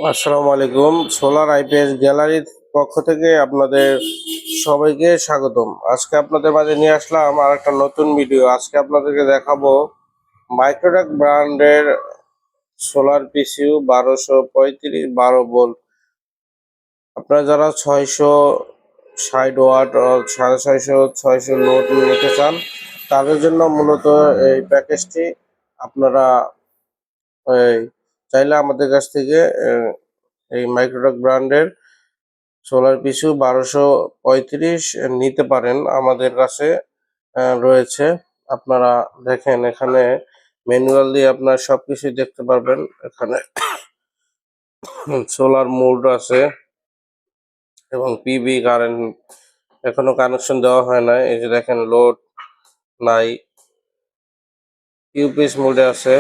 আসসালামু আলাইকুম। Solar IPS গ্যালারির পক্ষ থেকে আপনাদের সবাইকে স্বাগতম। আজকে আপনাদের মাঝে নিয়ে আসলাম আর একটা নতুন ভিডিও। আজকে আপনাদেরকে দেখাবো মাইক্রোটেক ব্র্যান্ডের সোলার পিসিইউ 1235 12 ভোল্ট। আপনারা যারা 660 ওয়াট ও 650 600 লোড নিতে চান তাদের জন্য মূলত এই প্যাকেজটি। আপনারা এই চাইলে আমাদের কাছ থেকে এই মাইক্রোটেক ব্র্যান্ডের সোলার পিছু 1235 নিতে পারেন। আমাদের কাছে রয়েছে। আপনারা দেখেন এখানে ম্যানুয়াল দিয়ে আপনার সবকিছু দেখতে পারবেন। এখানে সোলার মোড আছে এবং পিবি কারেন্ট এখনো কানেকশন দেওয়া হয় না। এই যে দেখেন লোড নাই, ইউপিএস মোডে আছে,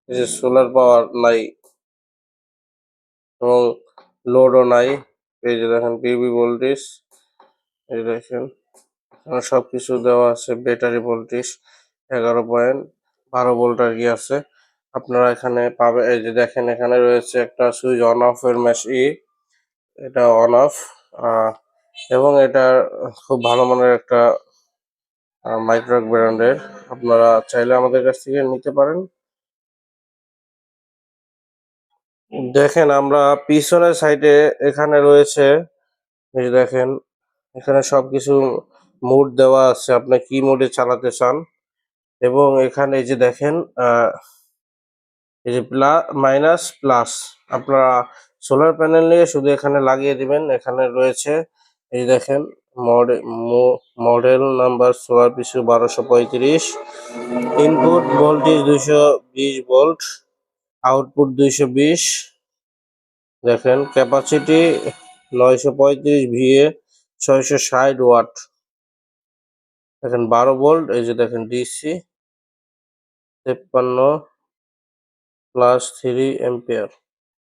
এই যে সোলার পাওয়ার নাই এবং লোডও নাই। এই যে দেখেন পিবি ভোল্টেজ, এই দেখেন সবকিছু দেওয়া আছে। ব্যাটারি ভোল্টেজ 11.12 ভোল্ট আর কি আছে। আপনারা এখানে পাবে, এই যে দেখেন এখানে রয়েছে একটা সুইচ অন অফ এর মেশিন, এটা অন অফ এবং এটা খুব ভালো মানের একটা মাইক্রোটেক ব্র্যান্ডের। আপনারা চাইলে আমাদের কাছ থেকে নিতে পারেন। দেখেন আমরা পিছনের সাইডে এখানে রয়েছে, এই যে দেখেন এখানে সবকিছু মোড দেওয়া আছে, আপনি কি মোডে চালাতে চান। এবং এখানে এই যে দেখেন এই যে মাইনাস প্লাস, আপনারা সোলার প্যানেল নিয়ে শুধু এখানে লাগিয়ে দিবেন। এখানে রয়েছে এই দেখেন মডেল নাম্বার সোলার পিছু 1235, ইনপুট ভোল্টেজ 220 ভোল্ট, আউটপুট 220। দেখেন ক্যাপাসিটি 935 ভিএ, 660 ওয়াট। দেখেন 12 ভোল্ট। এই যে দেখেন ডিসি 53+3 এম্পিয়ার,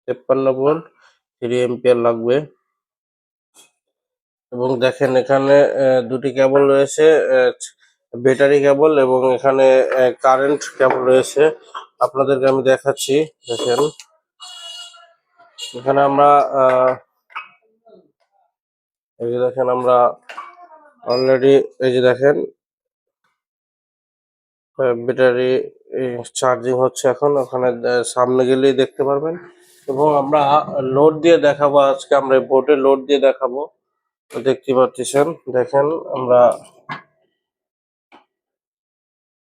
53 ভোল্ট 3 এম্পিয়ার লাগবে। এবং দেখেন এখানে দুটি কেবল রয়েছে, ব্যাটারি কেবল এবং এখানে কারেন্ট কেবল রয়েছে। আপনাদেরকে আমি দেখাচ্ছি। দেখেন এখানে আমরা এই যে দেখেন আমরা অলরেডি এই যে দেখেন ব্যাটারি চার্জিং হচ্ছে এখন। ওখানে সামনে গেলেই দেখতে পারবেন। এবং আমরা লোড দিয়ে দেখাবো, আজকে আমরা বোর্ডে লোড দিয়ে দেখাবো। দেখতে পাচ্ছেন, দেখেন আমরা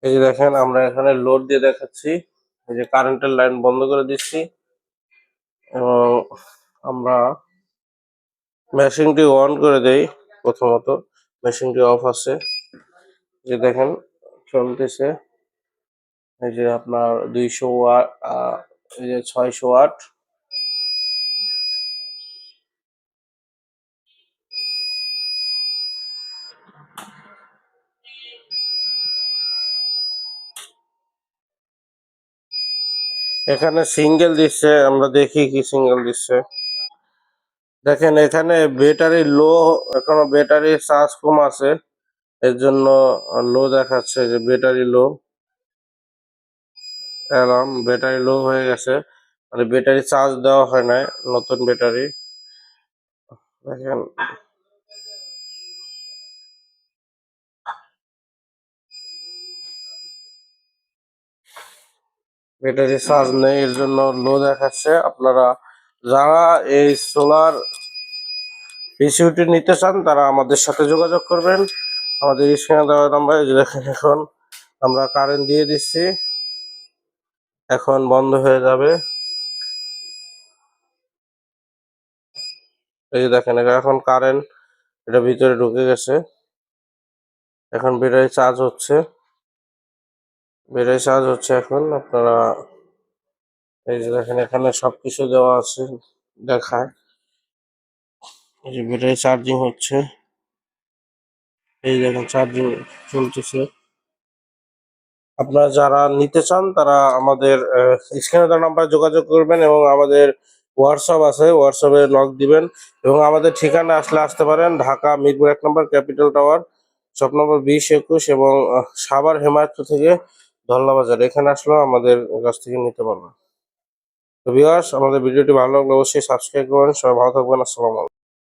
এই যে দেখেন আমরা এখানে লোড দিয়ে দেখাচ্ছি। এই যে কারেন্টের লাইন বন্ধ করে দিচ্ছি এবং আমরা মেশিনটি অন করে দেই। প্রথমত মেশিনটি অফ আছে, যে দেখেন চলতেছে। এই যে আপনার 200 ওয়াট, এই যে 600 ওয়াট। এখানে সিঙ্গেল দিচ্ছে, আমরা দেখি কি সিঙ্গেল দিচ্ছে। দেখেন এখানে ব্যাটারি লো, এখনো ব্যাটারি চার্জ কম আছে, এর জন্য লো দেখাচ্ছে। যে ব্যাটারি লো, অ্যালার্ম ব্যাটারি লো হয়ে গেছে, মানে ব্যাটারি চার্জ দেওয়া হয় না, নতুন ব্যাটারি। দেখেন ব্যাটারি চার্জ নেই, এর জন্য লো দেখাচ্ছে। আপনারা যারা এই সোলার পিসিইউটি নিতে চান তারা আমাদের সাথে যোগাযোগ করবেন। আমাদের স্ক্রিনে দেওয়া নাম্বারে। যে দেখেন এখন আমরা কারেন্ট দিয়ে দিচ্ছি, এখন বন্ধ হয়ে যাবে। এই যে দেখেন এখন কারেন্ট এটা ভিতরে ঢুকে গেছে। এখন ব্যাটারি চার্জ হচ্ছে, ব্যাটারি চার্জ হচ্ছে এখন। আপনারা এই যে দেখেন এখানে সবকিছু দেওয়া আছে, দেখায়। এই যে ব্যাটারি চার্জিং হচ্ছে, এই দেখেন চার্জিং চলতেছে। আপনারা যারা নিতে চান তারা আমাদের স্ক্রিনে দেওয়া নাম্বারে যোগাযোগ করবেন এবং আমাদের হোয়াটসঅ্যাপ আছে, হোয়াটসঅ্যাপে নক দিবেন। এবং আমাদের ঠিকানা আসতে পারেন ঢাকা মিরপুর 1 নম্বর ক্যাপিটাল টাওয়ার, শপ নম্বর 20-21 এবং সাভার হেমায়তপুর থেকে ধল্লা বাজার। এখানে আসলেও আমাদের কাছ থেকে নিতে পারবেন। তো ভিউয়ার্স, আমাদের ভিডিওটি ভালো লাগলে অবশ্যই সাবস্ক্রাইব করবেন। সবাই ভালো থাকবেন। আসসালামু আলাইকুম।